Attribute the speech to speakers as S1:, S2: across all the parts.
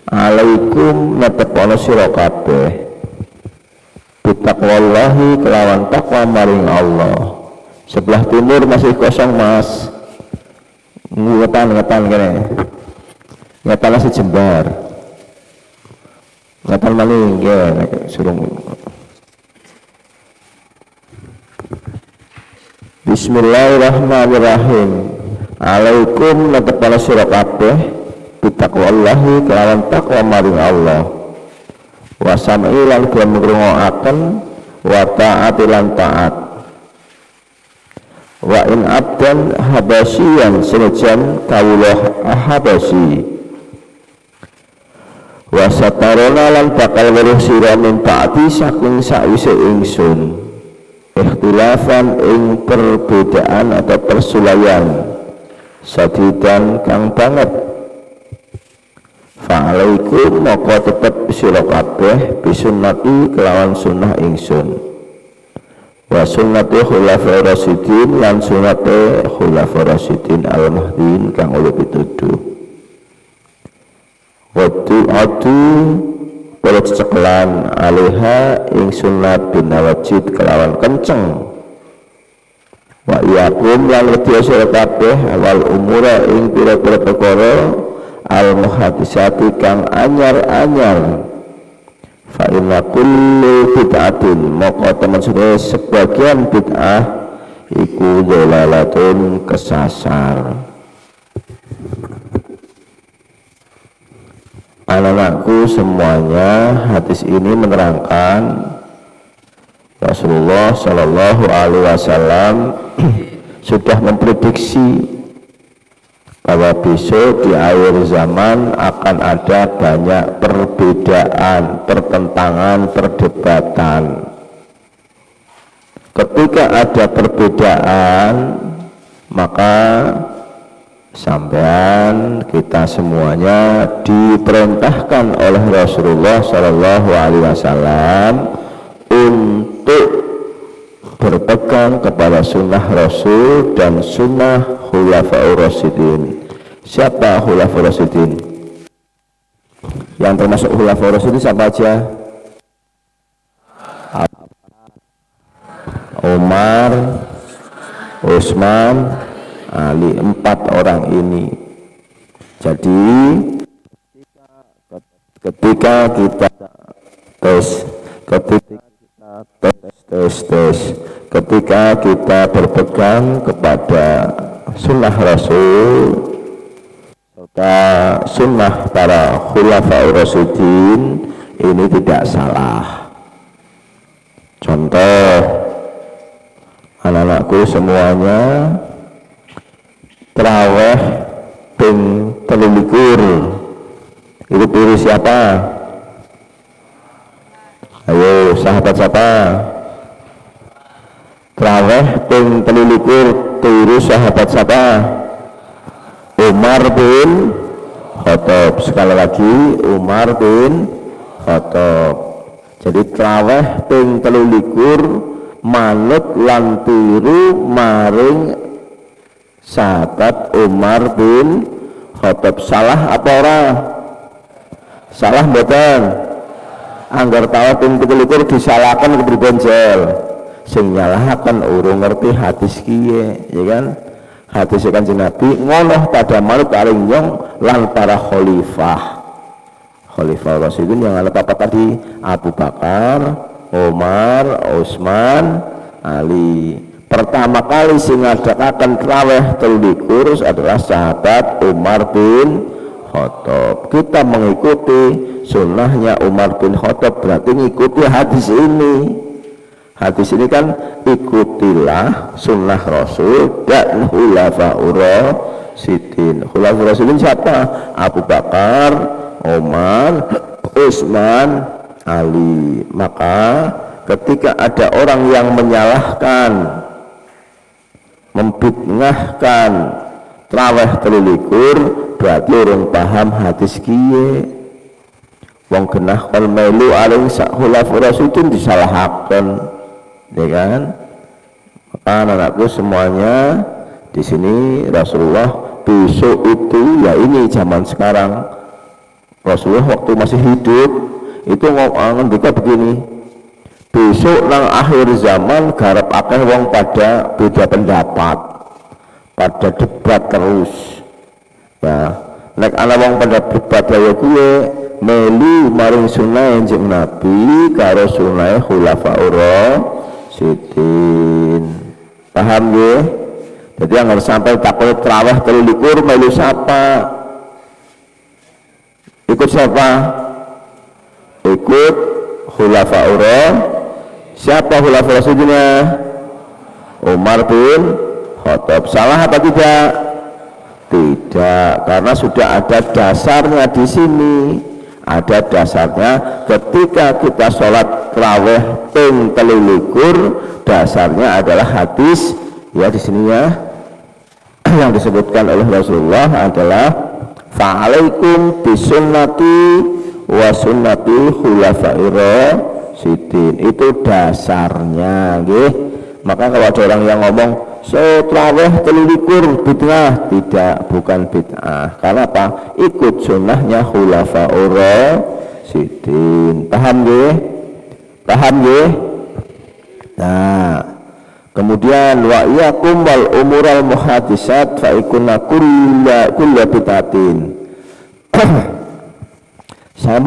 S1: alaikum netepono sira kabeh bitaqwallahi kelawan takwa maring Allah. Sebelah timur masih kosong mas, ngetan kene ngetan masih jembar ngetan maling surung. Bismillahirrahmanirrahim. Alaikum netepono sira kabeh bitaqwallahi kelawan takwa maring Allah, wa sam'i lan ngrungokaken, wa ta'ati lan taat, wa in abdan habasyian senajan kawula habasyi, wa satarona lan bakal weruh sira min ta'ati saking sakwise ingsun ikhtilafan ing perbedaan atau persulayan sadidan kang banget. Fa'alaikum maka tetep sira kabeh bisunnati kelawan sunnah ingsun, wa sunnati khulafai rasyidin lan sunnate khulafai rasyidin al-mahdiin kang oleh pituduh. Adu perut ceklan alaiha ing sunnat bin nawajid kelawan kenceng. Wa iyakum lan wedya sira kabeh awal umura ing pira-pira perkara al-muhadisati kang anyar-anyar. Fa inna kullu bid'atin maka temen sebagian bid'ah iku dhalalatun kesasar. Anak-anakku semuanya, hadis ini menerangkan Rasulullah Shallallahu Alaihi Wasallam sudah memprediksi bahwa besok di akhir zaman akan ada banyak perbedaan, pertentangan, perdebatan. Ketika ada perbedaan, maka sampean kita semuanya diperintahkan oleh Rasulullah Shallallahu Alaihi Wasallam untuk berpegang kepada sunnah Rasul dan sunnah Khulafaur Rasyidin. Siapa Khulafaur Rasyidin? Yang termasuk Khulafaur Rasyidin siapa aja? Umar, Utsman, Ali, 4 orang ini. Jadi ketika kita ketika kita berpegang kepada sunnah Rasul serta sunnah para khulafaur rasyidin, ini tidak salah. Contoh, anak-anakku semuanya, traweh ping 23 itu pilih siapa? Ayo sahabat siapa? Traweh ping 23 turu sahabat siapa? Umar bin Khattab. Sekali lagi, Umar bin Khattab. Jadi traweh ping 23 manut lan tiru maring sahabat Umar bin Khattab. Salah apa ora? Salah mboten? Anggar tahu ping 23 disalahkan kepripun jel? Sing nyalahaken urung ngerti hadis kiye, ya kan? Hadis Kanjeng Nabi ngono pada manut paling nyong lan para khalifah. Khalifah Rasyidin yang ada apa tadi? Abu Bakar, Umar, Utsman, Ali. Pertama kali sing ngadakaken traweh 23 adalah sahabat Umar bin Khattab. Kita mengikuti sunnahnya Umar bin Khattab, berarti mengikuti hadis ini. Hadis ini kan ikutilah sunnah Rasul dan khulafaur rasyidin. Khulafaur rasyidin siapa? Abu Bakar, Umar, Utsman, Ali. Maka ketika ada orang yang menyalahkan, membid'ahkan traweh 23, berarti orang paham hadis kiye. Wong genah kon melu aling sak khulafaur rasyidin disalahaken, ya kan? Maka anak-anakku semuanya di sini Rasulullah besok itu ya ini zaman sekarang Rasulullah waktu masih hidup itu ngendika begini, besok nang akhir zaman garap akeh wong pada beda pendapat, pada debat terus. Nah, nek ana wong pada debat kaya kuwe melu maring sunah Kanjeng Nabi karo sunah Khulafaur Rasyidin. Paham nggih? Jadi yang harus sampai takut terawih 23 melu siapa? Ikut siapa? Ikut Khulafaur. Siapa Khulafaur Rasyidinnya? Umar bin Khattab. Salah apa tidak? Tidak, karena sudah ada dasarnya di sini. Ada dasarnya ketika kita sholat tarawih ping 23, dasarnya adalah hadis ya di sini ya yang disebutkan oleh Rasulullah adalah fa'alaikum bisunnati wa sunnati khulafair rasyidin. Itu dasarnya nggih. Maka kalau ada orang yang ngomong tarawih 23 bid'ah, tidak, bukan bid'ah. Karena apa? Ikut sunnahnya khulafaur rasyidin. Paham nggih? Paham nggih? Nah, kemudian wa iyakum wal umural muhadisat fa ikunna kulla bid'atin. Saya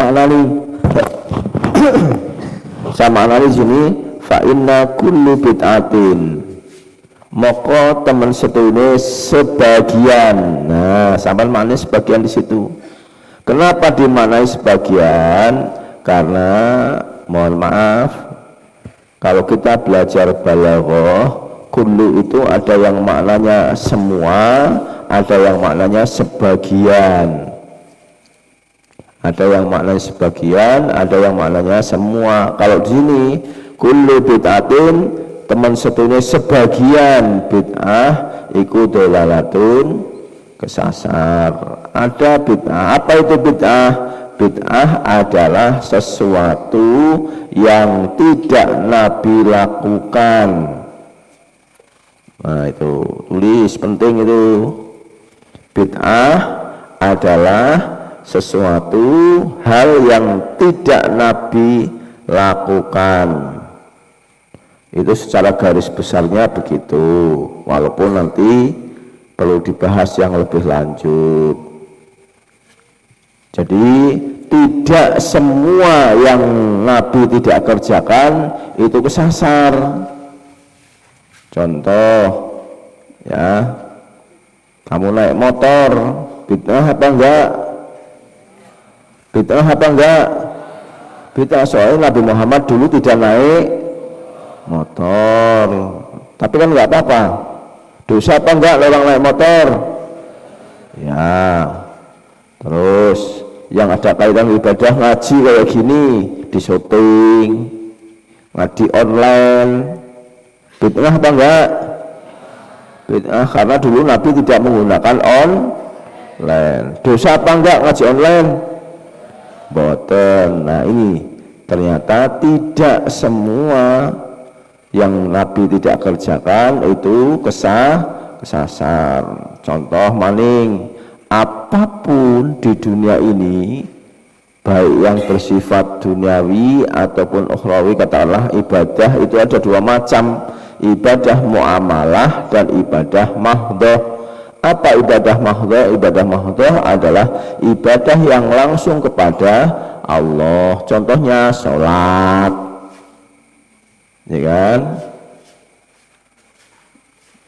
S1: maknani sini fa inna kullu bid'atin. Moko teman setune sebagian. Nah, sampai mana sebagian di situ. Kenapa dimaknai sebagian? Karena mohon maaf, kalau kita belajar balaghah, kullu itu ada yang maknanya semua, ada yang maknanya sebagian. Ada yang maknanya sebagian, ada yang maknanya semua. Kalau di sini kullu bid'atin teman setunya sebagian bid'ah iku dolalatun kesasar. Ada bid'ah. Apa itu bid'ah? Bid'ah adalah sesuatu yang tidak Nabi lakukan. Nah itu tulis, penting itu. Bid'ah adalah sesuatu hal yang tidak Nabi lakukan. Itu secara garis besarnya begitu, walaupun nanti perlu dibahas yang lebih lanjut. Jadi tidak semua yang Nabi tidak kerjakan itu kesasar. Contoh ya, kamu naik motor, bid'ah apa enggak? Bid'ah apa enggak? Bid'ah, soalnya Nabi Muhammad dulu tidak naik motor, tapi kan nggak apa-apa. Dosa apa enggak orang naik motor? Ya. Terus yang ada kaitan ibadah ngaji kayak gini, di syuting, ngaji online, bid'ah apa enggak? Bid'ah, karena dulu Nabi tidak menggunakan online. Dosa apa enggak ngaji online? Boten. Nah ini ternyata tidak semua yang Nabi tidak kerjakan itu kesasar. Contoh maning, apapun di dunia ini baik yang bersifat duniawi ataupun ukhrawi, katakanlah ibadah itu ada dua macam, ibadah muamalah dan ibadah mahdhah. Apa ibadah mahdhah? Ibadah mahdhah adalah ibadah yang langsung kepada Allah. Contohnya sholat, ya kan?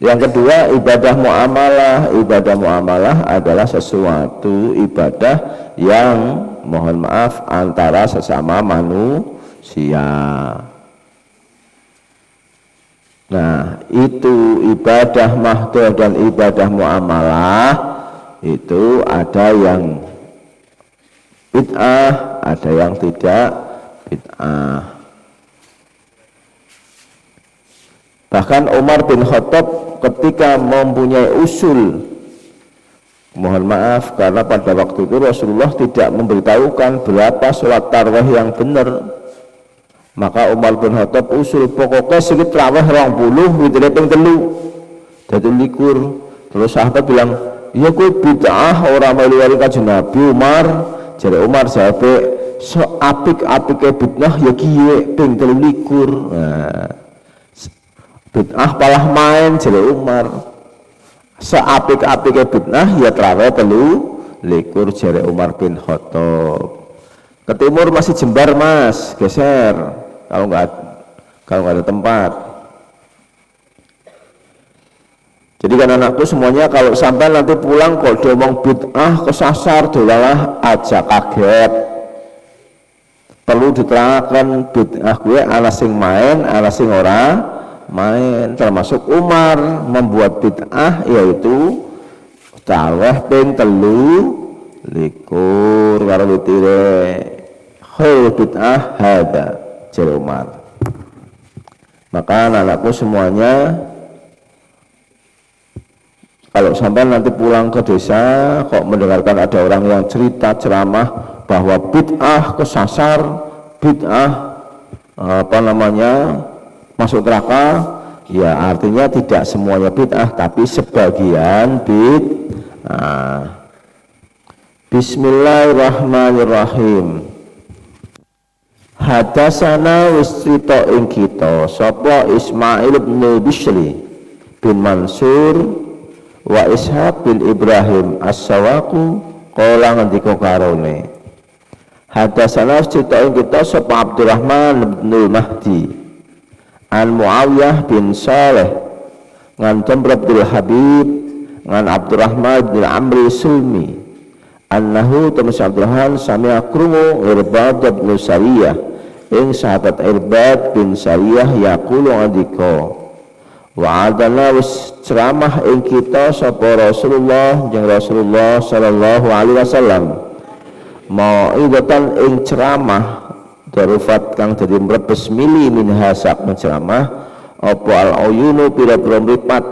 S1: Yang kedua ibadah muamalah. Ibadah muamalah adalah sesuatu ibadah yang mohon maaf antara sesama manusia. Nah itu ibadah mahdhah dan ibadah muamalah itu ada yang bid'ah, ada yang tidak bid'ah. Bahkan Umar bin Khattab ketika mempunyai usul, mohon maaf karena pada waktu itu Rasulullah tidak memberitahukan berapa sholat tarawih yang benar, maka Umar bin Khattab usul pokoknya sedikit tarawih 20 witir ping 3 jadi likur. Terus sahabat bilang, ya kuwi bid'ah, orang melu Kanjeng Nabi. Umar, jare Umar sahabe so apik-apike bid'ah ya kiye ping 23. Nah, bid'ah palah main jare Umar. Seapik-apike bid'ah ya trawe 23 jare Umar bin Khattab. Ke timur masih Jembar Mas, geser kalau nggak ada tempat. Jadi kan anakku semuanya kalau sampai nanti pulang kok dia ngomong bid'ah kesasar dolalah aja kaget. Perlu diterangkan bid'ah gue ana sing main, ana sing ora main. Termasuk Umar membuat bid'ah yaitu taweh ping 23 karo witire. Khair bid'ah hada jare Umar. Maka anakku semuanya kalau sampai nanti pulang ke desa kok mendengarkan ada orang yang cerita ceramah bahwa bid'ah kesasar, bid'ah masuk neraka, ya artinya tidak semuanya bid'ah tapi sebagian bid'ah. Bismillahirrahmanirrahim. Hadasana wis crita ing kita sapa Ismail bin Bishri bin Mansur wa Ishaq bin Ibrahim as-Sawaqu qala ngendika karone hadasana cerita ing kita sapa Abdurrahman bin Mahdi an Muawiyah bin Saleh ngan Jamr Abdul Habib ngan Abdurrahman bin Amri Sulmi annahu tamasa Abdurrahman sami'a krungu Irbad bin Sariyah ing sahabat Irbad bin Sariyah yaqulu ngendika wa adana wis ceramah ing kita sapa Rasulullah jeung Rasulullah sallallahu alaihi wasallam mau'idatan ing ceramah darufat kang dadi mrebes mili minha sak ceramah apa al-uyunu pira-pira mripat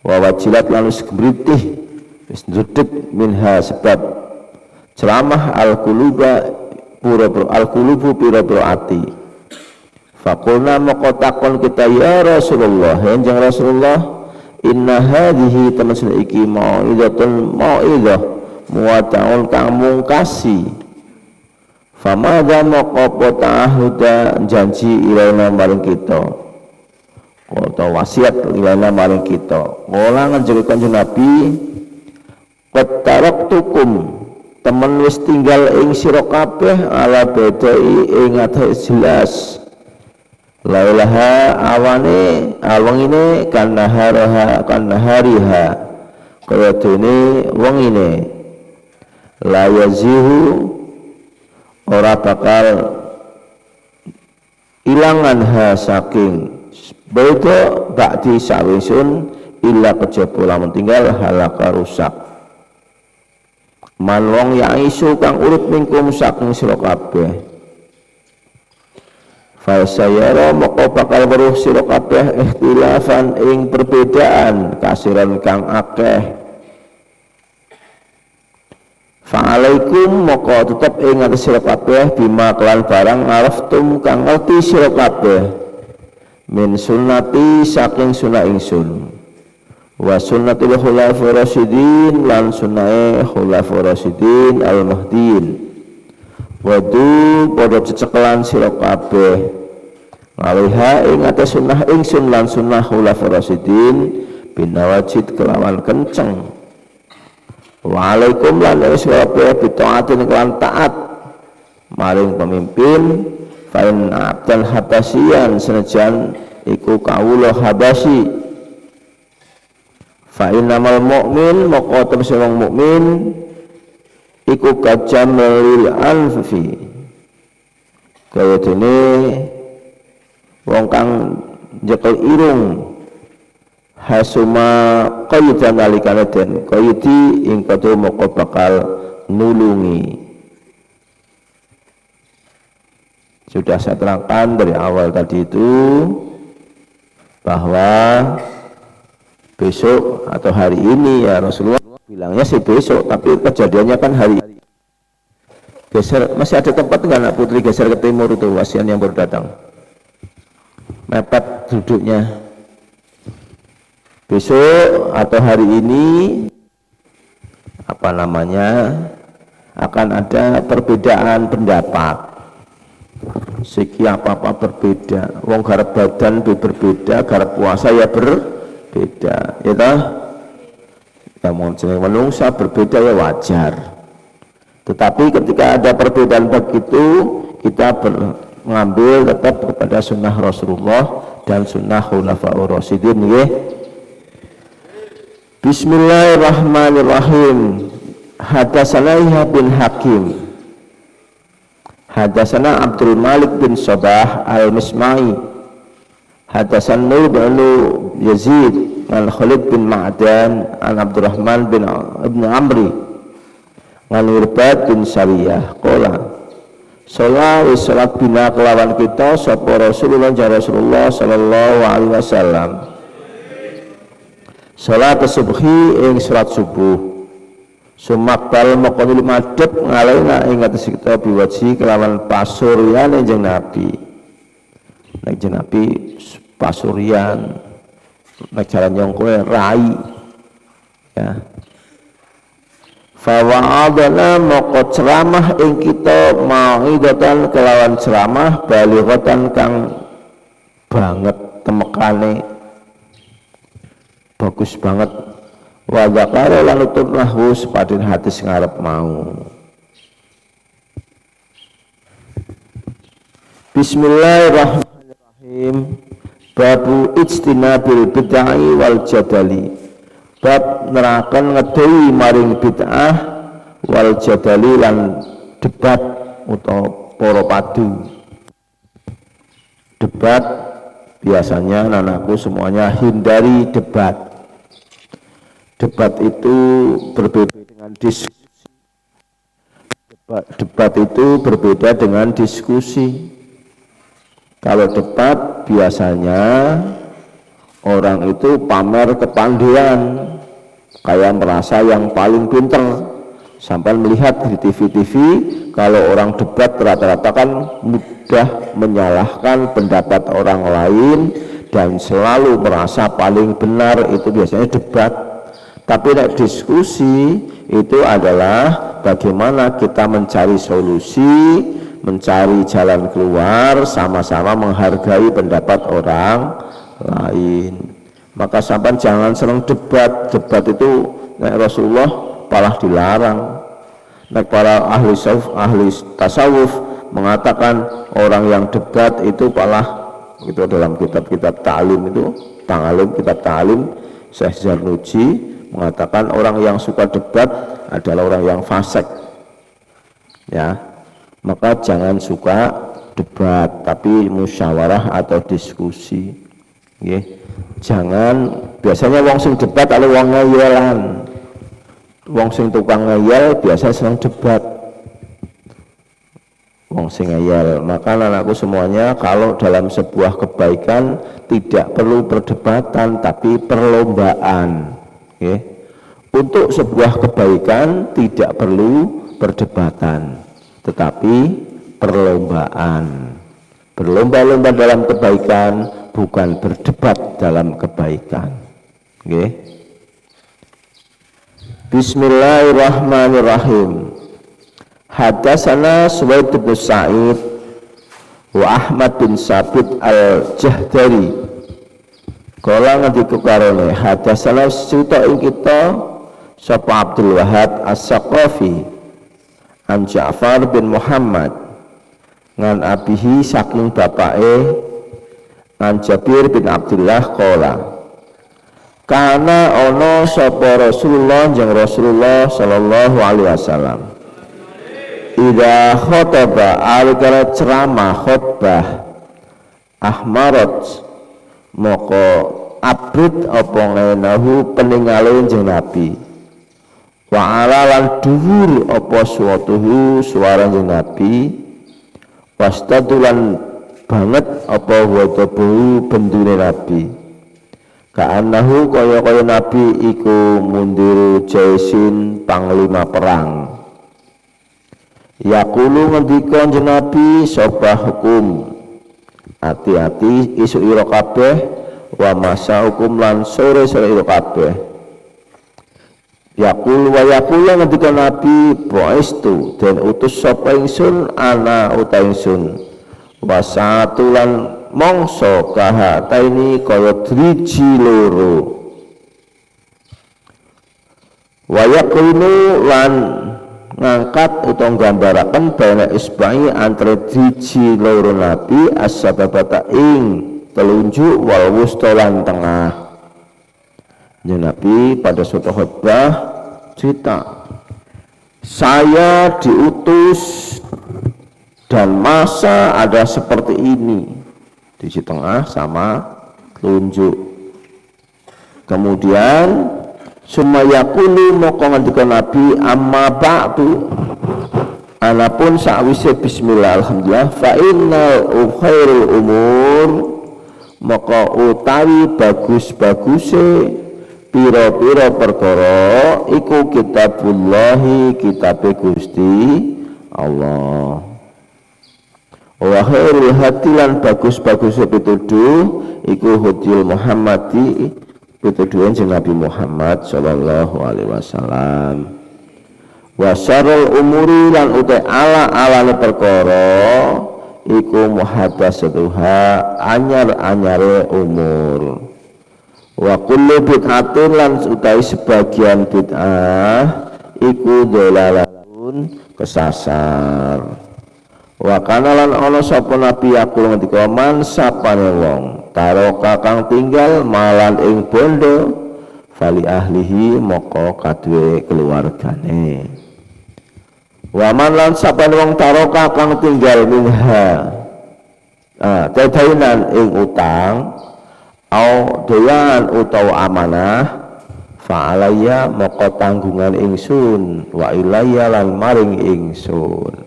S1: wa wajilat lan wis gebritih wis ndredeg minha sebab ceramah al-quluba pira-pira al-qulubu pira-pira ati. Faqulna maqatakon kita ya Rasulullah yang Rasulullah inna hadhihi tamassul iki mau'idatun mau'idah muwata'un kang mungkasi famadha maqapa ta'ahuda janji ilaina maring kita kota wasiat ilaina maring kita kala njenengan Kanjeng Nabi qattaraktukum temen wis tinggal ing sira kabeh ala bedai ing atas jelas lailaha awane awangine kan nahariha kaya dene wengine la yazihu ora bakal ilangan ha saking beda ba'di sawisun illa kejaba lamun tinggal halaka rusak man wong ya isu kang urip mingkum saking sira kabeh Fasayara moko bakal weruh sira kabeh ikhtilafan ing perbedaan kasiran kang akeh. Fa'alaikum moko tetep ing atas sira kabeh bima kelan barang araftum kang ngerti sira kabeh min sunnati saking sunah ingsun wa sunnatul khulafaur rasyidin lan sunnahe khulafaur rasyidin al-mahdiyyin wadu pada cecekelan sira kabeh ngaliha ing atas sunnah ingsun lan sunnah khulafaur rasyidin binawajid kelawan kenceng wa alaikum lan sira kabeh bitaatin kelan taat maring pemimpin fa in abdan habasyian senajan iku kawula habasyi fa innamal mu'min maka temse wong mukmin iku kajamalil anfi kaya dene wong kang njekel irung hasuma qayyidan alikane den qayyidi ing padha moko bakal nulungi. Sudah saya terangkan dari awal tadi itu bahwa besok atau hari ini ya Rasulullah bilangnya sih besok, tapi kejadiannya kan hari geser. Masih ada tempat enggak anak putri geser ke timur itu wasian yang baru datang mepet duduknya besok atau hari ini apa namanya akan ada perbedaan pendapat. Siki apa-apa berbeda, wong garap badan berbeda, garap puasa ya berbeda, ya toh? Ya mau jeneng menungsa berbeda ya wajar. Tetapi ketika ada perbedaan begitu, kita mengambil tetap kepada sunnah Rasulullah dan sunnah Khulafaur Rasyidin, ya. Bismillahirrahmanirrahim. Hadatsana Yahya bin Hakim, hadatsana Abdul Malik bin Sabah al-Mismai, hadatsana Nur bin Yazid an Khalid bin Ma'dan an Abdurrahman bin Ibn Amri an Irbad bin Sariyah qala salat bina kelawan kita sapa Rasulullah sallallahu alaihi wasallam salat subhi ing salat subuh. Sumakbal maqamil madhep ngalaina ing atas kita biwaji kelawan pasuryan enjing Nabi. Nek Nabi pasuryan, nek jalan nyongkoe rai. Ya. Fa wa'adana maqo ceramah ing kita mau'idatan kelawan ceramah balighatan kang banget temekane. Bagus banget. Wa dzakara lan utur nahwu sepadin hadis ngarep mau. Bismillahirrahmanirrahim. Babu ijtinabil bid'ah wal jadali. Bab nerakan ngedewi maring bid'ah wal jadali lan debat utawa para padu. Debat biasanya anakku semuanya hindari debat. Debat itu berbeda dengan diskusi. Debat itu berbeda dengan diskusi. Kalau debat biasanya orang itu pamer kepandaian, kayak merasa yang paling pinter, sampai melihat di TV-TV kalau orang debat rata-rata kan mudah menyalahkan pendapat orang lain dan selalu merasa paling benar. Itu biasanya debat. Tapi diskusi itu adalah bagaimana kita mencari solusi, mencari jalan keluar, sama-sama menghargai pendapat orang lain. Maka sampai jangan senang debat. Debat itu Rasulullah malah dilarang. Para ahli tasawuf mengatakan orang yang debat itu malah, itu dalam kitab-kitab ta'lim itu, kitab ta'lim Syekh Zarnuji mengatakan orang yang suka debat adalah orang yang fasik, ya. Maka jangan suka debat, tapi musyawarah atau diskusi, ya. Jangan, biasanya wong sing debat ada wong ngeyelan, wong sing tukang ngeyel biasa senang debat, wong sing ngeyel. Maka anakku semuanya, kalau dalam sebuah kebaikan tidak perlu perdebatan tapi perlombaan. Okay. Untuk sebuah kebaikan tidak perlu perdebatan, tetapi perlombaan. Berlomba-lomba dalam kebaikan, bukan berdebat dalam kebaikan. Okay. Bismillahirrahmanirrahim. Hadatsana Suwaid bin Sa'id wa Ahmad bin Sabit al-Jahdari. Kala ngendika karone hadatsana sita ing kita sapa Abdul Wahab As-Saqafi an Ja'far bin Muhammad ngan abihi saking bapake an Jabir bin Abdullah kala kana ana sapa Rasulullah jeung Rasulullah sallallahu alaihi wasallam idza khataba alikara ceramah khutbah ahmarat moko abrit apa ngenahu peningale jeung Nabi wa alalan dhuwur apa suwatuhu suara jeung Nabi wastadulan banget apa wadabu bendune Nabi ka'annahu kaya Nabi iku mundir jaisin panglima perang yaqulu ngendika jeung Nabi sapa hukum hati-hati isu ira kabeh wa masa hukum lan sore ira kabeh Yaqul wa yaqul ngendika Nabi boistu dan utus sapa ingsun ana uta ingsun wasatulan mongso kahataini kaya driji loro wa yaqulu lan ngangkat utawa nggambaraken bana isbai antara driji loro Nabi as-sababata ing telunjuk wal wusta lan tengah. Ya Nabi pada suatu khutbah cerita, saya diutus dan masa ada seperti ini di tengah sama telunjuk. Kemudian sumayakulu moko ngendika Nabi amma ba'du anapun sakwise bismillah alhamdulillah fa innal khairul umur maka utawi bagus-baguse pira-pira perkara iku kitabullahi kitabe Gusti Allah wa khairul hadilan bagus-bagus pituduh iku hudil Muhammadi pituduhan Nabi Muhammad sallallahu alaihi wasallam wa syarrul umuri lan uta ala-alane perkara iku muhadatsatuha anyar-anyare umur wa kullu bid'atin lan utawi sebagian bid'ah iku dolalatun kesasar wa kana lan ana sapa nabi aku ngendika man sapane wong taroka kang tinggal malan ing bondo fali ahlihi moko kadue keluargane wa man lan sapane wong taroka kang tinggal minha tedainan ing utang au doyan utawa amanah fa'alaya moko tanggungan ingsun wa ilayya lan maring ingsun.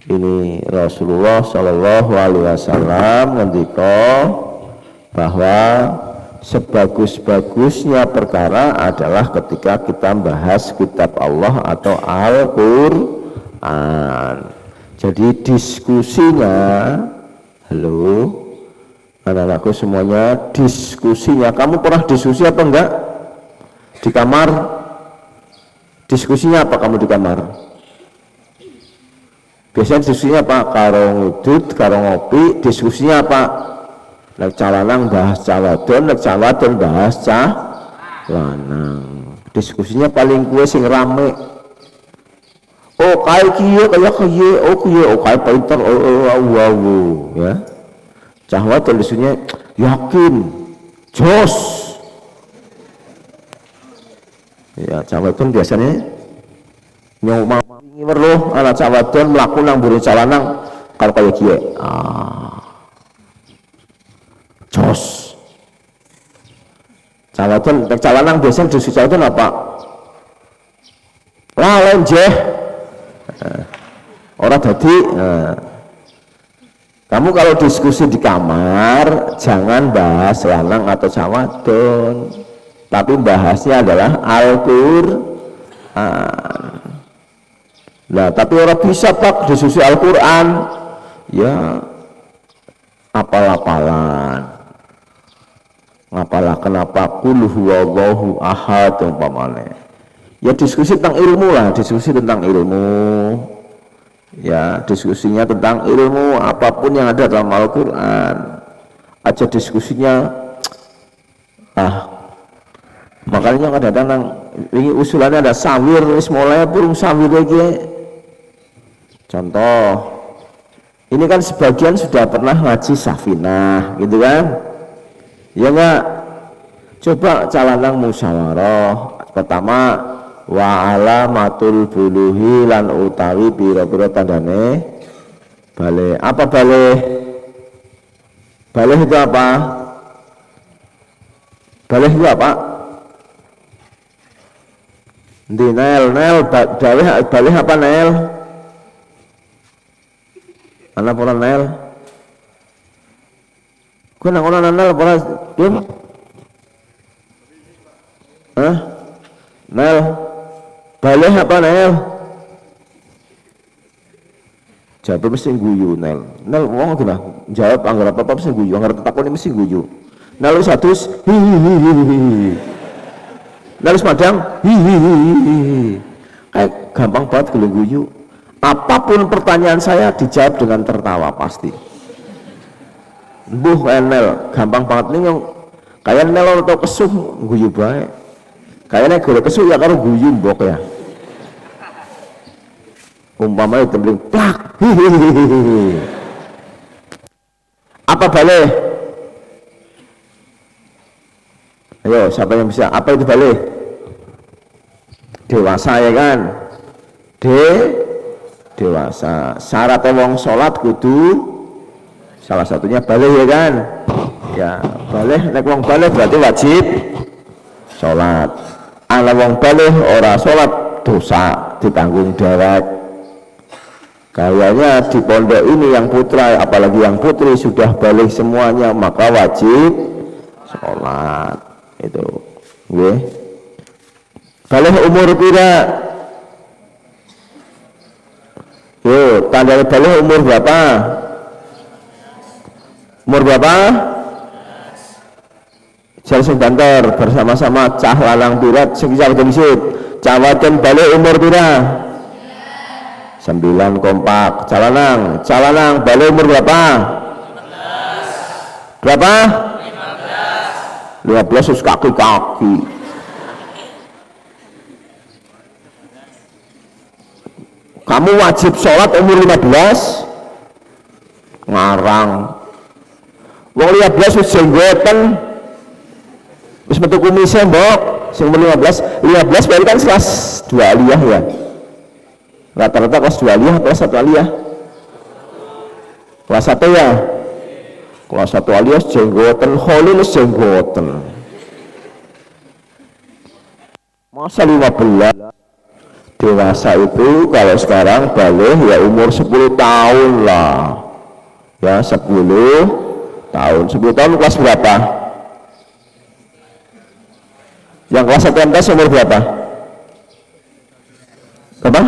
S1: Ini Rasulullah Shallallahu Alaihi Wasallam ngendika bahwa sebagus-bagusnya perkara adalah ketika kita bahas kitab Allah atau Al-Quran. Jadi diskusinya, halo anak-anakku semuanya, diskusinya, kamu pernah diskusi apa enggak? Di kamar, diskusinya apa kamu di kamar? Biasanya diskusinya apa? Karo ngudut, karo ngopi, diskusinya apa? Nek calanang bahas cawadon, nek cawadon bahas calanang. Diskusinya paling kue sing rame. Oh kayak kiye, oh kayak pinter, ya. Cawadon diskusinya yakin, jos. Ya cawadon biasanya nyoma weruh anak cawadon mlaku nang mburi calanang kalau kaya kiye. Jos. Cawadon nek calanang biasanya diskusi cawadon apa? Lenjeh. Ora dadi kamu kalau diskusi di kamar jangan bahas lanang atau cawadon, tapi bahasnya adalah Al-Qur'an. Nah, tapi orang bisa pak diskusi Al-Quran, ya apal-apalan, ngapalah kenapa qul huwallahu ahad umpamane. Ya diskusi tentang ilmu lah, diskusi tentang ilmu, ya diskusinya tentang ilmu apapun yang ada dalam Al-Quran, aja diskusinya, makanya kadang-kadang ini usulannya ada sawir, mulai burung sawir lagi. Contoh, ini kan sebagian sudah pernah ngaji Safinah, gitu kan? Ya enggak? Coba calanang musyawarah. Pertama, wa alamatul buluhi lan utawi pira-pira tandane balik. Apa balik? Balik itu apa? Balik itu apa? Di nel balik apa nel? Anak pernah nel? Kau nak orang nel pernah belum? Nel? Balik apa nel? Jawab mesti guyu nel. Nel wong gimana? Jawab anggar apa mesti guyu. Anggar takon mesti guyu. Nel satu hihihi. Lalu madang hihihi. Kayak gampang banget guyu. Apapun pertanyaan saya dijawab dengan tertawa pasti. Mbuh enel, gampang banget nih yang kayak nel atau kesuh guyu bae. Kayaknya kalau kesuh ya karo guyu mbok ya. Umpamanya tembling plak. Hihihi. Apa balik? Ayo, siapa yang bisa? Apa itu balik? Dewasa ya kan? Dewasa. Syarat wong sholat kudu salah satunya balik ya kan? Ya, balik. Nek wong balik berarti wajib sholat. Ana wong balik ora sholat dosa ditanggung dewek. Kayaknya di pondok ini yang putra, apalagi yang putri sudah balik semuanya, maka wajib sholat. Itu, nggih. Balik umur pira? Yo, tanda balik umur berapa? Umur berapa? Jalsing banter bersama-sama cah lalang pirat sekisah jengsit. Cah wadon balik umur pira? 9 kompak. Calanang balik umur berapa? 15. Berapa? 15 sus kaki. Kamu wajib sholat umur 15? Ngarang. Wong 15 wis jenggoten. Wis metu kumise, Mbok. Sing umur 15 berarti kan kelas 2 aliyah ya. Rata-rata kelas 2 aliyah, kelas 1 aliyah. Kelas 1 ya. Kelas 1 aliyah jenggoten, kholil jenggoten. Masa 15? Dewasa itu kalau sekarang balik ya umur 10 tahun lah. Ya 10 tahun. 10 tahun kelas berapa? Yang kelas 1 MTS umur berapa? Berapa?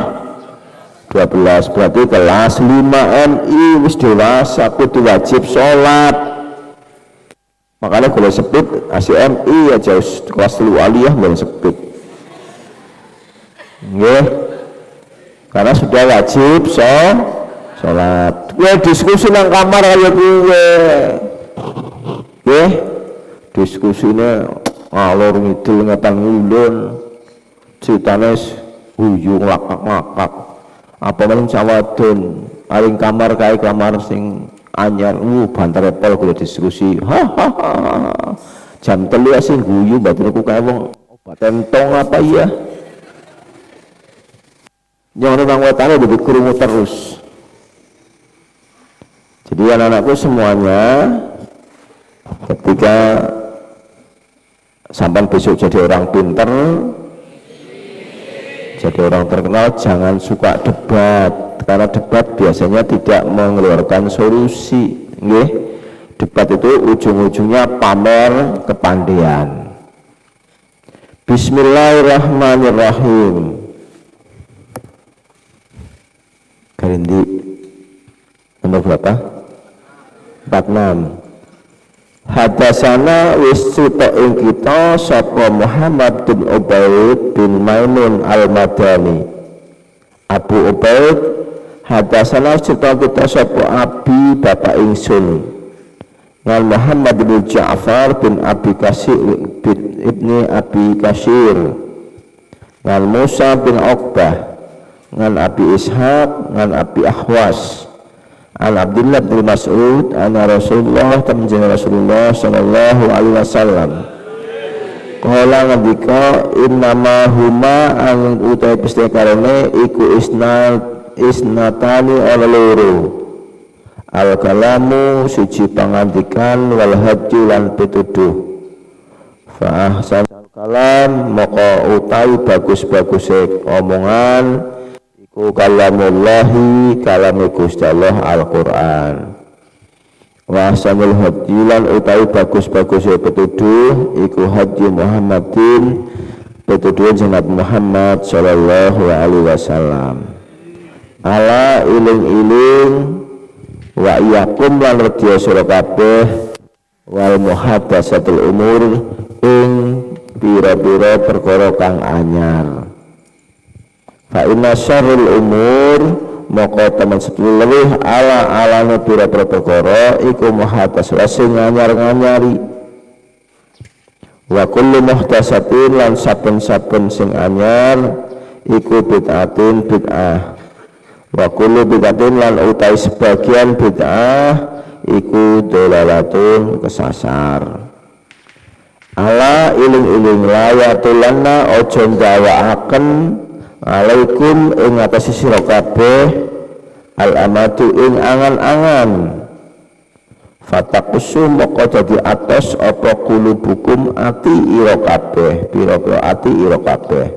S1: 12. Berarti kelas 5 MI wis dewasa kudu wajib sholat. Makanya boleh sepit ACMI aja kelas 3 aliyah boleh sepit. Nggih. Karena sudah wajib sholat. Kowe diskusi nang kamar kaya kowe. Nggih. Diskusine ngalor ngidul ngetan ngulun. Critane guyu ngakak-ngakak. Apa meneng cawadon paling kamar kae kamar sing anyar banter pol kula diskusi. Jam 3 sing guyu batinku kae wong obat entong apa iya. Jangan bang wetane jadi krungu terus. Jadi anak-anakku semuanya ketika sampai besok jadi orang pinter, jadi orang terkenal, jangan suka debat, karena debat biasanya tidak mengeluarkan solusi. Nggih. Debat itu ujung-ujungnya pamer kepandaian. Bismillahirrahmanirrahim. Karindi nomor berapa? 46. Hadasana wis suta ing kita sapa Muhammad bin Ubaid bin Maimun al-Madani. Abu Ubaid hadasana suta kita sapa Abi bapak ingsun. Ngan Muhammad bin Ja'far bin Abi Kasir bin Ibni Abi Kasir. Ngan Musa bin Uqbah ngan Abi Ishaq ngan Abi Ahwas an Abdullah bin Mas'ud anna Rasulullah tamjana Rasulullah sallallahu alaihi wasallam qala ngendika innama huma ang utai pesti karene iku isnatani ala loro al kalamu siji pangandikan wal haji lan pituduh fa ahsan kalam maka utai bagus-baguse omongan kalamullahi kalami Gusti Allah Al-Qur'an wa ahsanul hadilan utawi bagus-bagus petuduh iku haji Muhammadin petuduh Nabi Muhammad sallallahu alaihi wasallam ala iling-iling wa iyakum lan wedya sira kabeh wal muhaddatsatul umur ing pira-pira perkara kang anyar. Fa inna syarrul umur maka temen sedulur ala-alane pira-pira perkara iku muhdatsah sing anyar-anyari. Wa kullu muhdatsatin lan saben-saben sing anyar iku bid'atin bid'ah. Wa kullu bid'atin lan utai sebagian bid'ah iku dolalatun kesasar. Ala iling-iling layatulanna ojo ndawakaken alaikum ing atase sira kabeh al amatu ing angan-angan fatakusu moko dadi atos apa kulubukum ati ira kabeh pira-pira ati ira kabeh.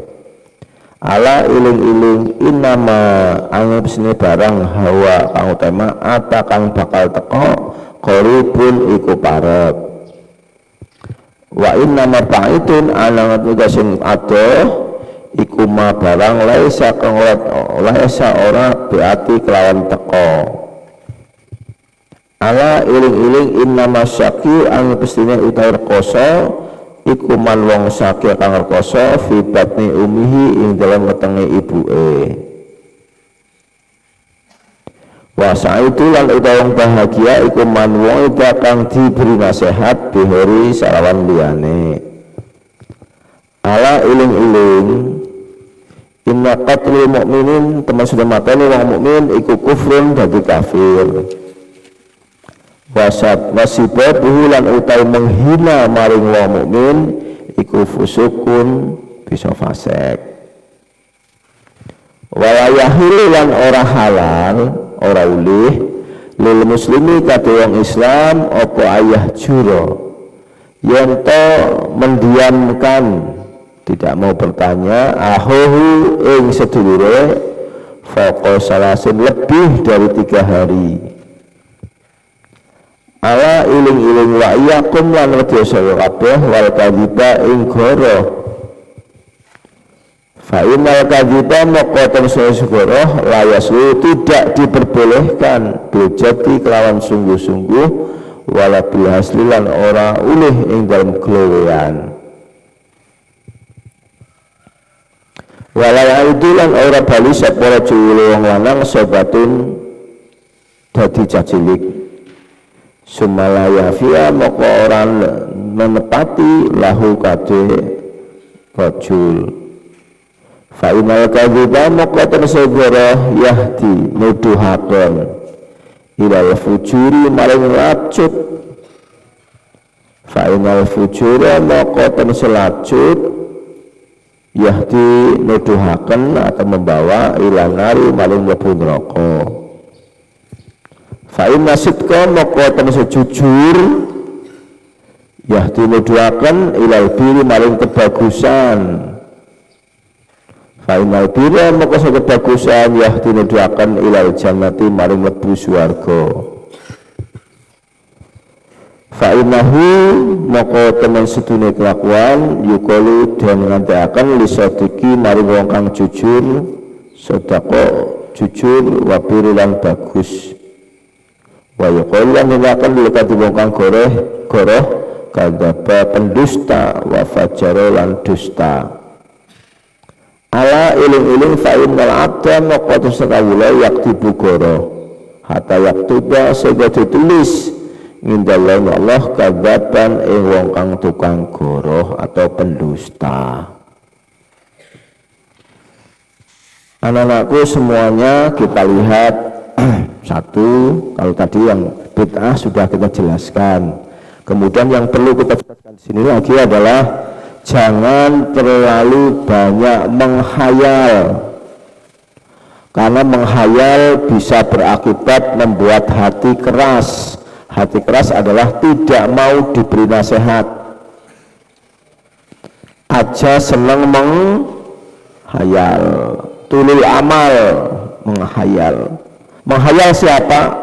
S1: Ala iling-iling inama angepsine barang hawa kang utama ata kang bakal teko qaribun iku parek. Wa innama ba'idun ana sing adoh iku ma barang laisa kang ora berarti kelawan teko. Ala iling-iling innama syaqi angepsine utawa rekoso iku man wong sakya kang rekoso fi batni umihi ing dalam wetenge ibuke. Wa saitu lan utawa bahagia iku man wong kang diberi nasihat bihori salawan liyane. Ala iling-iling inna qatlul mu'minin teman sudah matane wong mukmin iku kufrun dadi kafir. Wasibabuhu lan utawi menghina maring wong mukmin iku fusukun bisa fasik. Walayahilu lan ora halal ora ulih lil muslimi kate wong Islam apa ayah juro yen to mendiamkan tidak mau bertanya ahohu ing sedulure faqo salasin lebih dari 3 hari. Ala iling-iling wa iyakum lan wedya sira kabeh wal kadhiba ing goroh. Fa innal kadhiba maqatan segoro la yasu tidak diperbolehkan bijati kelawan sungguh-sungguh wala bil hasli lan ora ulih ing dalem glowean. Wala itu lan ora bali sapa jule wong lanang sobatun dadi cacilik. Sumalaya fiya maka orang menepati lahu kade rajul. Fa inal kadhiba maka tersegoro yahdi nuduhaken ilal fujuri maring lacut. Fa inal fujura maka terselacut yahdi nuduhaken atau membawa ilanari maring mlebu neraka. Fa inna sidqa maka temen jujur yahdi nuduhaken ilal biri maring kebagusan. Fa innal birra maka kebagusan yahdi nuduhaken ilal jannati maring mlebu swarga. Fa innahu maka temen sedune kelakuan yukalu dan ngandhakaken lisadiki maring wong kang jujur sedekah jujur wa birru lan bagus. Wa yukalu lan ngandhakaken lekati wong kang goroh kadzaba pendusta wa fajara lan dusta. Ala iling-iling fa innal abda maka sekawula yaktibu goro hatta yaktuba sehingga ditulis ngindalane Allah kadzaban ing wong kang tukang goroh atau pendusta. Anak-anakku semuanya kita lihat satu, kalau tadi yang bid'ah sudah kita jelaskan. Kemudian yang perlu kita jelaskan di sini lagi adalah jangan terlalu banyak menghayal. Karena menghayal bisa berakibat membuat hati keras. Hati keras adalah tidak mau diberi nasihat, aja senang menghayal. Tulul amal menghayal. Menghayal siapa?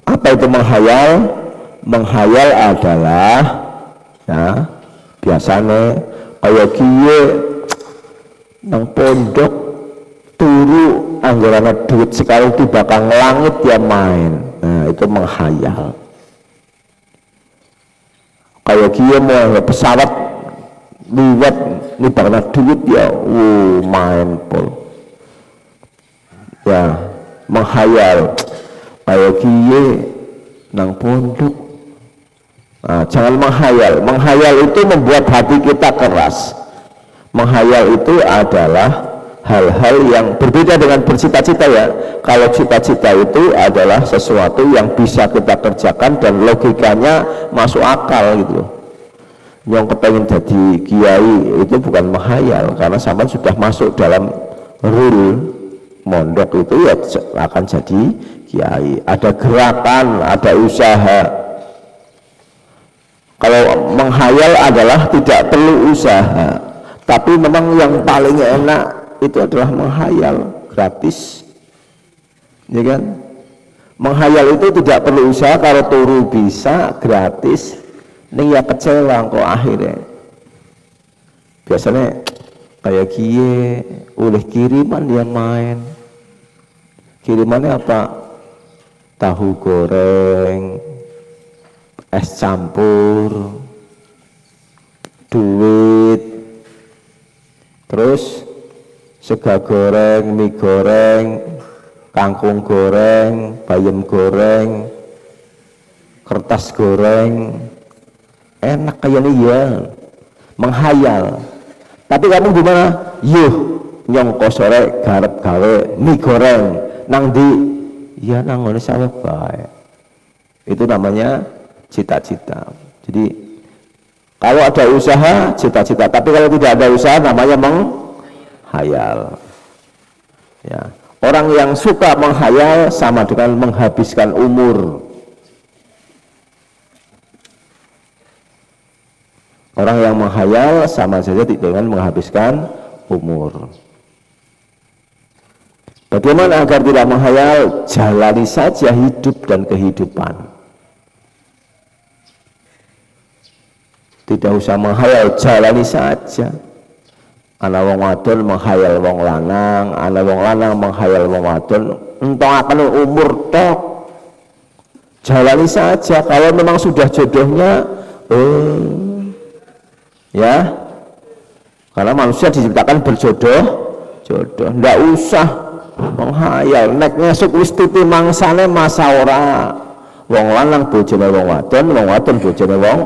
S1: Apa itu menghayal? Menghayal adalah ya, biasanya kayak kiye nang pondok turu anggaran duit sekali di bakal langit dia main. Nah, itu menghayal. Kayak kiye mau pesawat liwat nibarna duit ya main pol ya, menghayal kayak kiye nang pondok. Nah, jangan menghayal itu membuat hati kita keras. Menghayal itu adalah hal-hal yang berbeda dengan bercita-cita ya. Kalau cita-cita itu adalah sesuatu yang bisa kita kerjakan dan logikanya masuk akal gitu. Yang kepengen jadi kiai itu bukan menghayal, karena sampai sudah masuk dalam rule mondok itu ya akan jadi kiai. Ada gerakan, ada usaha. Kalau menghayal adalah tidak perlu usaha, tapi memang yang paling enak itu adalah menghayal gratis, ya kan? Menghayal itu tidak perlu usaha, kalau turu bisa gratis. Ini ya kecewa kok akhirnya. Biasanya kayak kie oleh kiriman dia main. Kirimannya apa? Tahu goreng, es campur, duit, terus sega goreng, mie goreng, kangkung goreng, bayam goreng, kertas goreng. Enak kayak nih ya, menghayal. Tapi kamu gimana? Yuh nyongko sore garap gawe mie goreng nang di ya nang ngene saya bae. Itu namanya cita-cita. Jadi kalau ada usaha cita-cita, tapi kalau tidak ada usaha namanya menghayal. Ya, orang yang suka menghayal sama dengan menghabiskan umur. Orang yang menghayal sama saja dengan menghabiskan umur. Bagaimana agar tidak menghayal? Jalani saja hidup dan kehidupan. Tidak usah menghayal, jalani saja. Ana wong wadon menghayal wong lanang, ana wong lanang menghayal wong wadon, entong akan umur tok. Jalani saja. Kalau memang sudah jodohnya, ya, karena manusia diciptakan berjodoh, ndak usah menghayal. Nek ngesuk wis titi mangsane masa ora. Wong lanang bojone wong wadon bojone wong.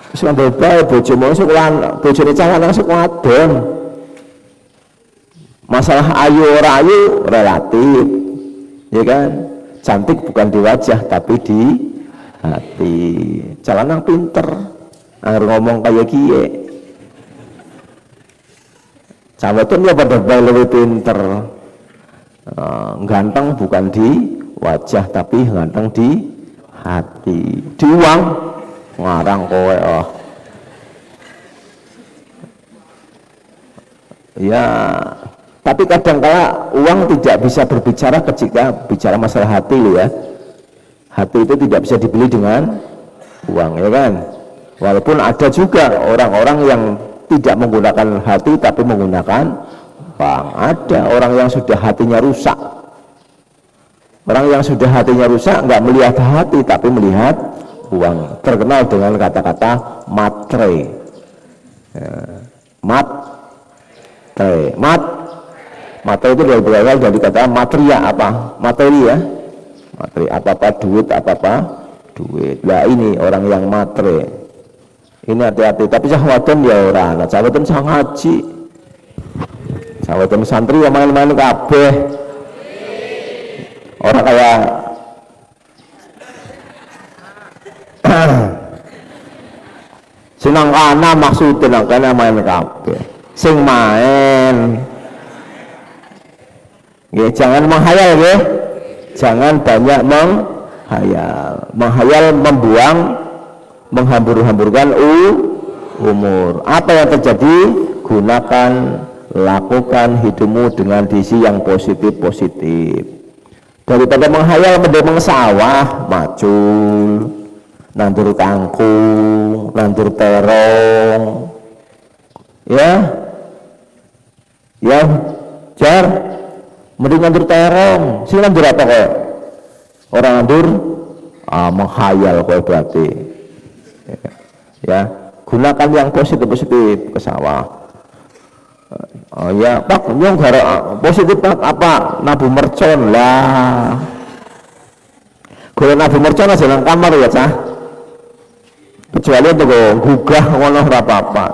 S1: Wis ndek bae bojomu esuk lanang, bojone cah lanang esuk wadon. Masalah ayu ora ayu relatif, ya kan? Cantik bukan di wajah tapi di hati. Cah lanang pinter. Ngomong kayak kie cawetnya pada lebih pinter. Ganteng bukan di wajah tapi ganteng di hati. Di uang ngarang kowe ya, tapi kadang-kala uang tidak bisa berbicara ketika bicara masalah hati loh ya. Hati itu tidak bisa dibeli dengan uang, ya kan? Walaupun ada juga orang-orang yang tidak menggunakan hati tapi menggunakan uang. Ada orang yang sudah hatinya rusak. Orang yang sudah hatinya rusak nggak melihat hati tapi melihat uang. Terkenal dengan kata-kata matre. Matre itu berasal dari kata matria, apa? Materi ya. Materi apa-apa duit, apa-apa duit. Nah ini orang yang matre. Ini hati-hati, tapi cah wadon ya ora. Nah, cah wadon cah ngaji. Cah wadon santri ya main-main kabeh. Orang kayak senang kana maksudnya nang kana main kabeh. Sing main. Ya, jangan menghayal ya. Jangan banyak menghayal. Menghayal membuang, menghambur-hamburkan umur. Apa yang terjadi? Gunakan, lakukan hidupmu dengan diisi yang positif-positif. Daripada menghayal mendemang sawah, macul, nandur kangkung, nandur terong, ya, jar, mending nandur terong. Sih nandur apa kok? Orang nandur menghayal kok berarti. Ya, gunakan yang positif ke sawah. Oh ya Pak, nyong gara positif Pak apa? Nabuh mercon lah. Kalau nabuh mercon aja nang kamar ya cah. Kecuali untuk gugah ngono ora apa-apa.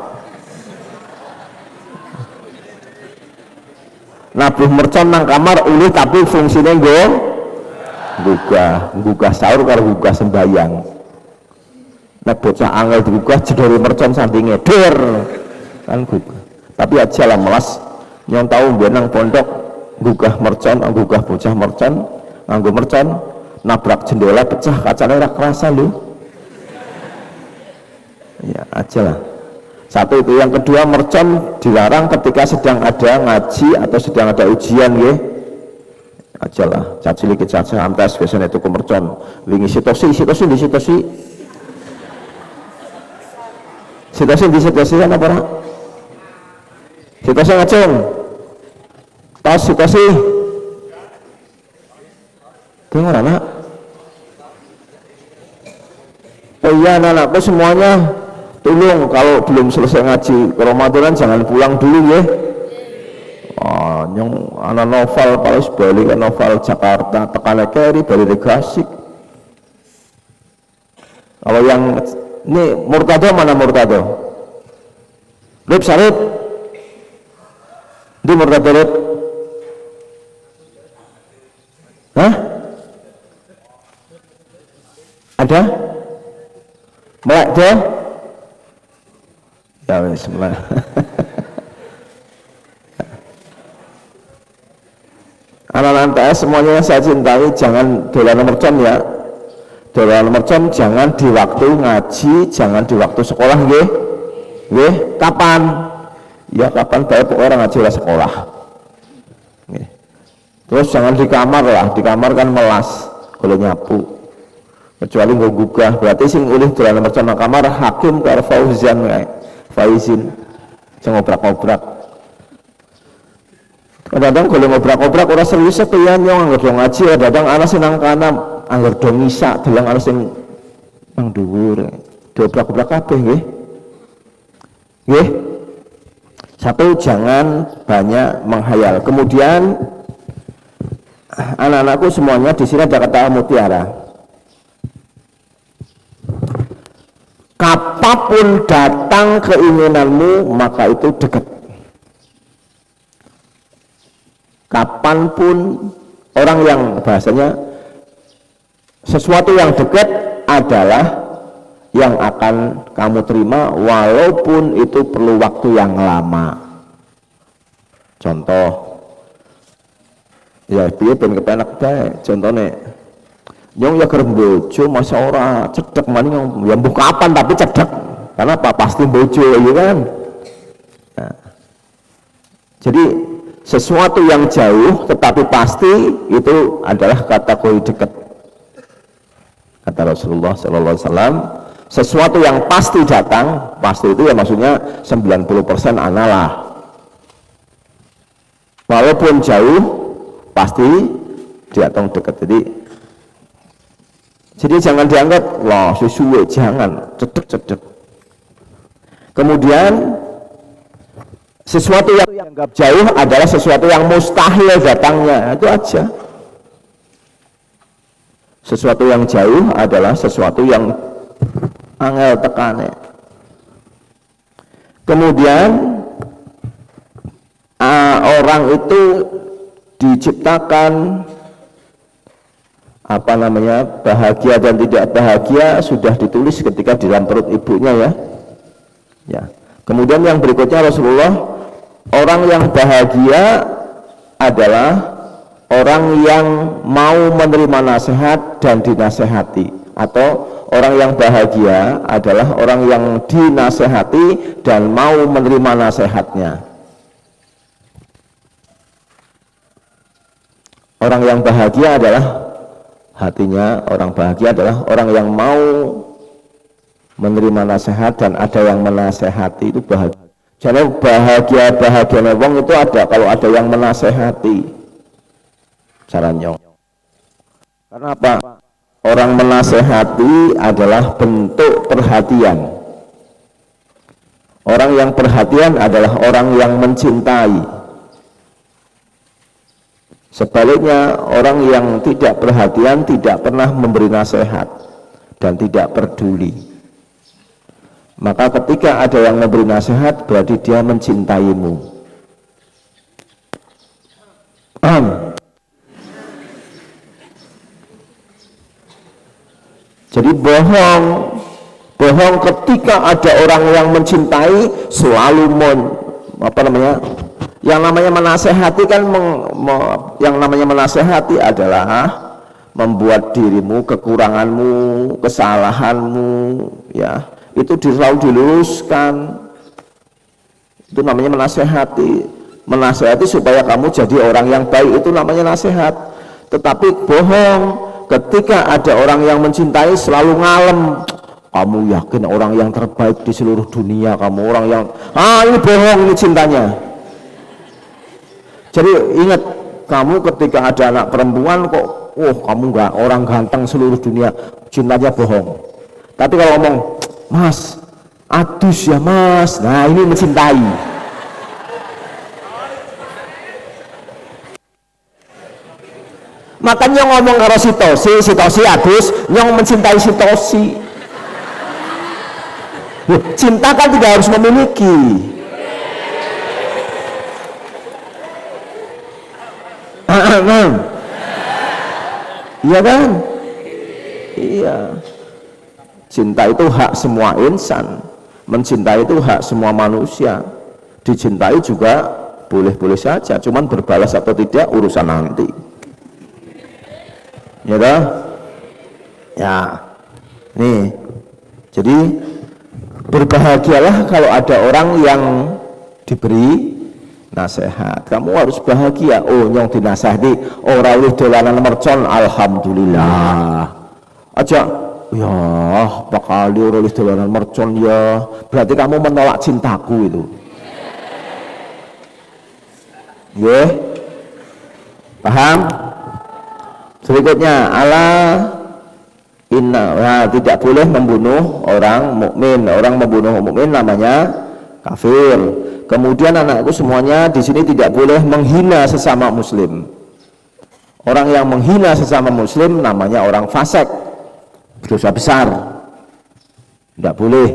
S1: Nabuh mercon nang kamar uli tapi fungsinya gugah sahur karo gugah sembayang. Nek bocah angel digugah jedore mercon sandinge der kan gugah. Tapi aja lah melas yang tahu benang pondok gugah mercon, gugah bocah mercon, nganggo mercon nabrak jendela pecah kacanya ora kerasa lho. Ya aja lah. Satu itu, yang kedua mercon dilarang ketika sedang ada ngaji atau sedang ada ujian nggih. Aja lah, caci liki caca antas biasanya itu mercon. Wingi situasi kan apa ora? Situasi ngacung. Tas situasi. Dengar anak. Oh iya anak-anakku semuanya tolong kalau belum selesai ngaji ke Ramadan jangan pulang dulu ya. Oh, nyong anak novel paling balik ke novel Jakarta tekan keri balik Gresik. Kalau yang ini Murtado mana Murtado? Rip Sarip di Murtado Rip. Hah? Ada? Melek deh? Ya wis mulai. Anak-anak MTS semuanya yang saya cintai jangan dolanan mercon ya. Dolanan mercon jangan di waktu ngaji, jangan di waktu sekolah nggih. Nggih, kapan? Ya kapan bae orang ngaji lah sekolah. Nggih. Terus jangan di kamar lah, di kamar kan melas kalau nyapu. Kecuali nggak gugah, berarti sing ulih dolanan mercon nang kamar Hakim karo Fauzan kae. Faizin sing ngobrak-ngobrak. Kadang-kadang kalau ngobrak-ngobrak ora serius kepian nyong anggar ngaji, kadang ana sing nang kanan anggar do ngisa, delang ana sing nang dhuwur. Diobrak-obrak kabeh nggih. Nggih. Satu, jangan banyak menghayal. Kemudian anak-anakku semuanya di sini ada kata mutiara. Apapun datang keinginanmu maka itu dekat. Kapanpun orang yang bahasanya sesuatu yang dekat adalah yang akan kamu terima walaupun itu perlu waktu yang lama. Contoh ya piye ben kepenak bae contone nyong ya kerem bojo masa ora cedek maning ya mbuh kapan tapi cedek karena apa pasti bojo ya kan. Nah, jadi sesuatu yang jauh tetapi pasti itu adalah kategori dekat. Kata Rasulullah sallallahu alaihi wasallam, sesuatu yang pasti datang, pasti itu ya maksudnya 90% analah. Walaupun jauh pasti datang dekat. Jadi jangan dianggap wah sesuai, jangan cedek. Kemudian sesuatu yang dianggap jauh adalah sesuatu yang mustahil datangnya, itu aja. Sesuatu yang jauh adalah sesuatu yang angel tekane. Kemudian orang itu diciptakan bahagia dan tidak bahagia sudah ditulis ketika di dalam perut ibunya ya. Kemudian yang berikutnya Rasulullah, orang yang bahagia adalah orang yang mau menerima nasihat dan dinasehati, atau orang yang bahagia adalah orang yang dinasehati dan mau menerima nasihatnya. Orang yang bahagia adalah hatinya, orang bahagia adalah orang yang mau menerima nasihat dan ada yang menasehati, itu bahagia. Jadi bahagia wong itu ada kalau ada yang menasehati. Caranya. Karena apa? Orang menasehati adalah bentuk perhatian. Orang yang perhatian adalah orang yang mencintai. Sebaliknya, orang yang tidak perhatian tidak pernah memberi nasihat dan tidak peduli. Maka ketika ada yang memberi nasihat, berarti dia mencintaimu. Jadi bohong ketika ada orang yang mencintai selalu yang namanya menasehati kan yang namanya menasehati adalah membuat dirimu, kekuranganmu, kesalahanmu, ya itu selalu diluruskan. Itu namanya menasehati supaya kamu jadi orang yang baik, itu namanya nasihat. Tetapi bohong ketika ada orang yang mencintai selalu ngalem, kamu yakin orang yang terbaik di seluruh dunia, kamu orang yang ini bohong, ini cintanya. Jadi ingat, kamu ketika ada anak perempuan kok kamu enggak orang ganteng seluruh dunia, cintanya bohong. Tapi kalau ngomong, mas adus ya mas, nah ini mencintai. Makanya ngomong karo si adus yang mencintai si tosi. Cinta kan tidak harus memiliki. Iya kan? Iya. Cinta itu hak semua insan. Mencintai itu hak semua manusia. Dicintai juga boleh-boleh saja, cuman berbalas atau tidak urusan nanti. Ya dah? Ya. Nih. Jadi berbahagialah kalau ada orang yang diberi nasihat. Kamu harus bahagia. Nyong dinasehati ora oleh dolanan mercon, alhamdulillah. Aja ya bakal ora oleh dolanan mercon ya. Berarti kamu menolak cintaku itu. Nggih. Paham? Berikutnya tidak boleh membunuh orang mukmin. Orang membunuh mukmin namanya kafir. Kemudian anakku semuanya di sini tidak boleh menghina sesama muslim. Orang yang menghina sesama muslim namanya orang fasik, dosa besar. Tidak boleh.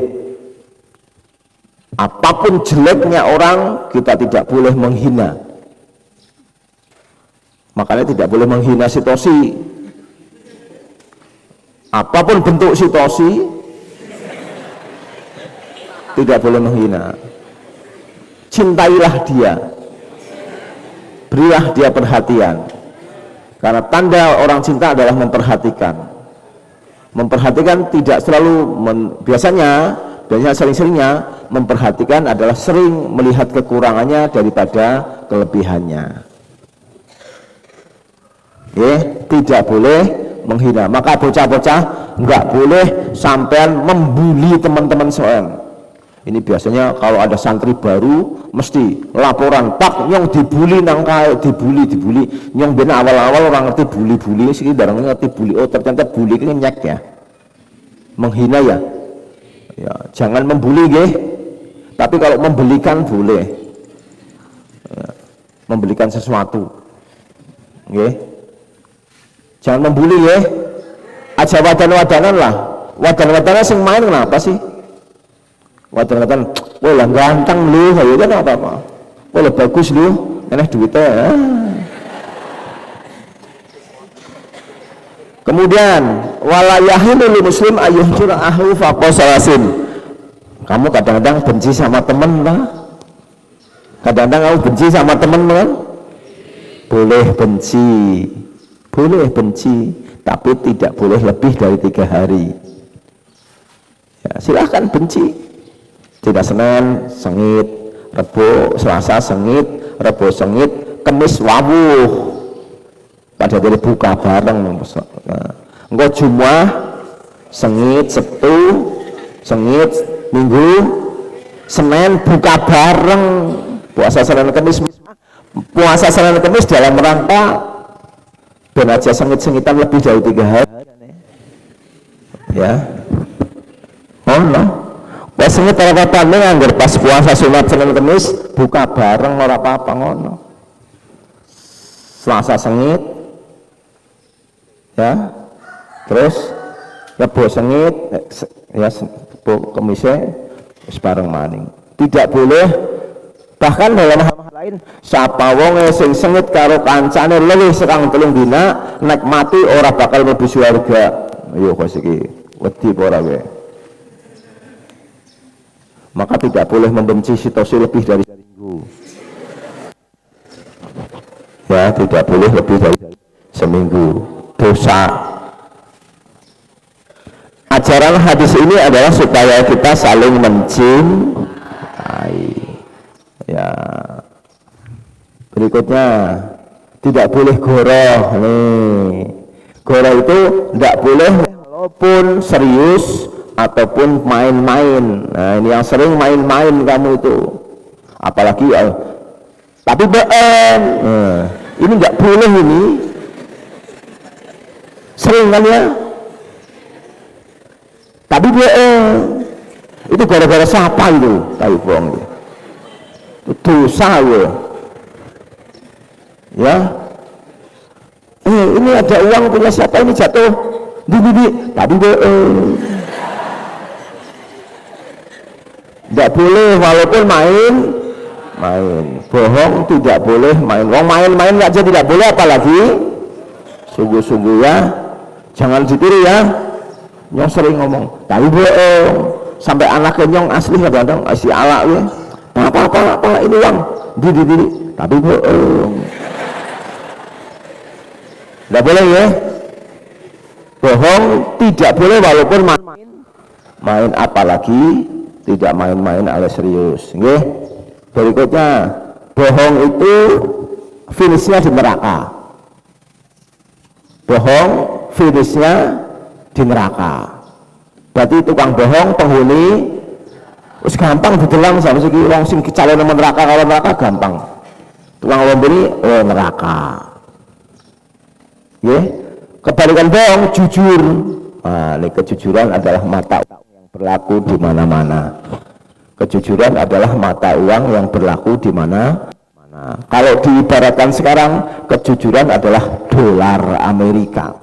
S1: Apapun jeleknya orang, kita tidak boleh menghina. Makanya tidak boleh menghina situasi. Apapun bentuk situasi, tidak boleh menghina. Cintailah dia, berilah dia perhatian, karena tanda orang cinta adalah memperhatikan. Memperhatikan tidak selalu biasanya sering-seringnya memperhatikan adalah sering melihat kekurangannya daripada kelebihannya. Tidak boleh menghina. Maka bocah-bocah nggak boleh sampean membuli teman-teman soal. Ini biasanya kalau ada santri baru mesti laporan, Pak, nyong dibully nang kae, dibully. Nyong ben awal-awal orang ngerti bully sih, barang ngerti bully. Ternyata bully itu nyek ya. Menghina ya. Ya, jangan membuli nggih. Tapi kalau membelikan boleh. Ya, membelikan sesuatu. Nggih. Jangan membuli nggih. Aja wadan-wadanan lah. Wadan-wadanan sing main kenapa sih? Wadah-wadahan, lah ganteng lu, ya kan apa-apa. Lah bagus lu, enak duitnya. Kemudian, walayahilu muslim ayyuhjur ahu faqosalasin. Kamu kadang-kadang benci sama temen lah. Kadang-kadang kamu benci sama temen kan? Boleh benci, tapi tidak boleh lebih dari 3 hari. Ya, silahkan benci. Tidak Senin sengit, Rebo Selasa sengit, Rebo sengit, Kemis wawuh. Pada hari buka bareng. Engko Jumat sengit, Sabtu sengit, Minggu Senin buka bareng. Puasa Senin Kemis dalam rangka ben aja sengit-sengitan lebih dari 3 hari. Ya. Oh no. Wes sengit keterkatan nih anggar pas puasa sunat Senin Kemis buka bareng ora apa-apa ngono. Selasa sengit ya, terus Rebo sengit ya, Kemisnya bareng maning. Tidak boleh, bahkan dalam hal lain sapa wonge sing sengit karo kancane luwih sekang 3 dina nek mati ora bakal mlebu surga. Yo kok iki wedi apa ora kowe? Maka tidak boleh membenci situasi lebih dari seminggu. Ya, tidak boleh lebih dari seminggu. Dosa. Ajaran hadis ini adalah supaya kita saling mencintai. Ya. Berikutnya, tidak boleh goroh. Nih, goroh itu tidak boleh walaupun serius ataupun main-main. Nah, ini yang sering main-main kamu itu, apalagi tapi BM. Nah, ini nggak boleh ini. Sering kan ya? Tapi BM itu gara-gara siapa itu? Tahu bohong itu. Dosa ya. Ini ada uang punya siapa ini jatuh di tapi BM. Tidak boleh walaupun main bohong, tidak boleh main. Wong main-main aja tidak boleh, apalagi sungguh-sungguh ya, jangan ditiru ya. Nyong sering ngomong tapi bohong, sampai anaknya nyong asli kadang-kadang si ala ya, apa ini uang di tapi bohong. Tidak boleh ya, bohong tidak boleh walaupun main, apalagi tidak main-main alias serius. Nggih. Berikutnya, bohong itu finishnya di neraka. Bohong finishnya di neraka. Berarti tukang bohong penghuni wis gampang didelang sama segi wong sing calon neraka, kalau neraka gampang. Tukang ngombeni neraka. Nggih. Kebalikan bohong jujur. Nah, ini kejujuran adalah mata berlaku di mana-mana. Kejujuran adalah mata uang yang berlaku di mana-mana. Kalau diibaratkan sekarang, kejujuran adalah dolar Amerika.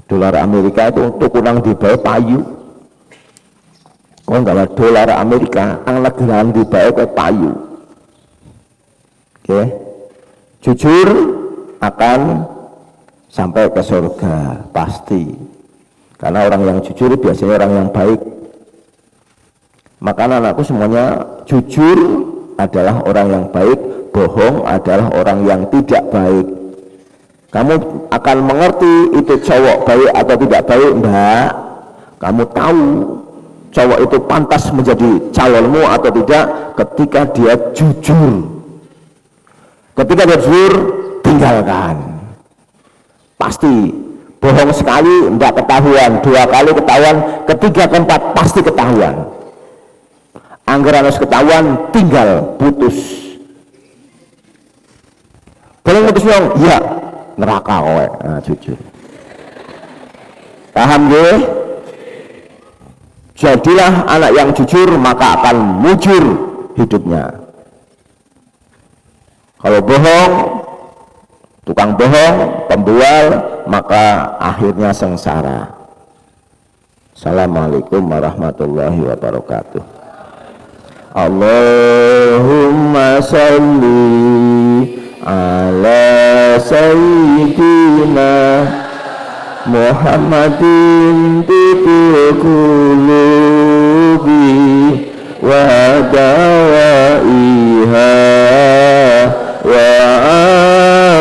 S1: Dolar Amerika itu tukunang di bawah payu. Oh enggak lah, dolar Amerika, ang negaraan di bawah payu. Oke, jujur akan sampai ke surga pasti. Karena orang yang jujur biasanya orang yang baik. Maka anakku semuanya jujur adalah orang yang baik, bohong adalah orang yang tidak baik. Kamu akan mengerti itu cowok baik atau tidak baik, enggak. Kamu tahu cowok itu pantas menjadi calonmu atau tidak ketika dia jujur. Ketika dia jujur, tinggalkan. Pasti. Bohong sekali tidak ketahuan, 2 kali ketahuan, ketiga keempat pasti ketahuan. Anggaran harus ketahuan, tinggal putus. Boleh putus dong? Iya, neraka kowe. Nah, jujur. Paham gue? Jadilah anak yang jujur, maka akan mujur hidupnya. Kalau bohong, tukang bohong, pembual, maka akhirnya sengsara. Assalamualaikum warahmatullahi wabarakatuh. Allahumma salli ala sayyidina Muhammadin tibil qulubi wa dawaiha wa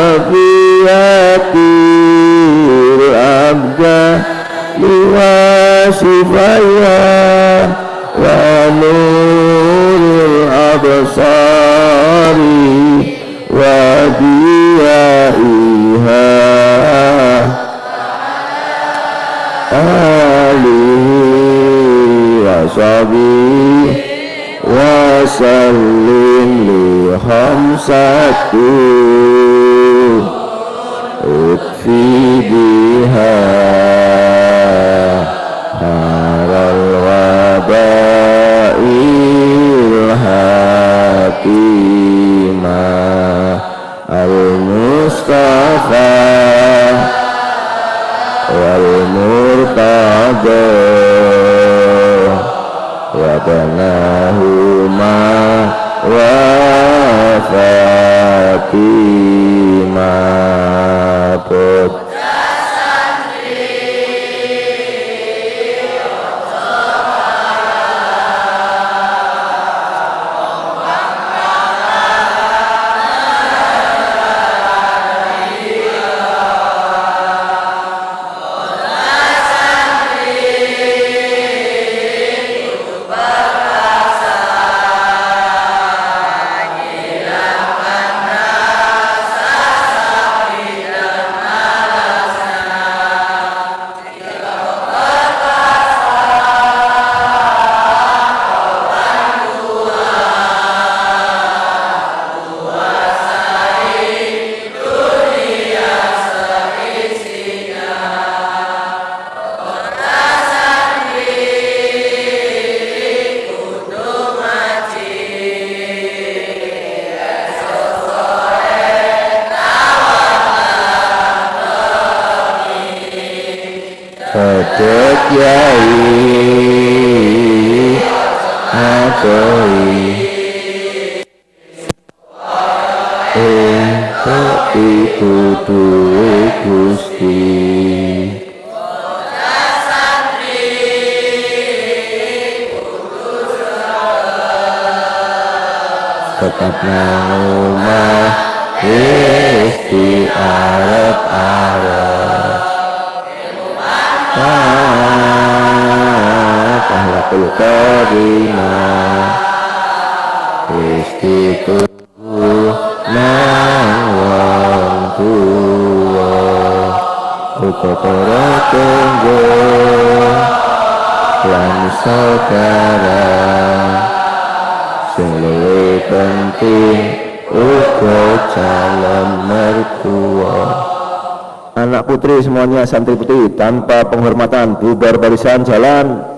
S1: afiyatil abda liwa sifaya wa nuril absari wa diyaiha alihi wa sahbihi wa sallim li khamsatu ukfi biha haral wabah Ado wa banahuma wa Fatimah put Kiai Atoi untuk itu duwe Gusti tetap nang omah wis diarep-arep ahlakul karimah wis dituku nang wong tuwa uga para tangga lan saudara sing luwih penting uga calon mertua. Anak putri semuanya, santri putri tanpa penghormatan bubar barisan jalan.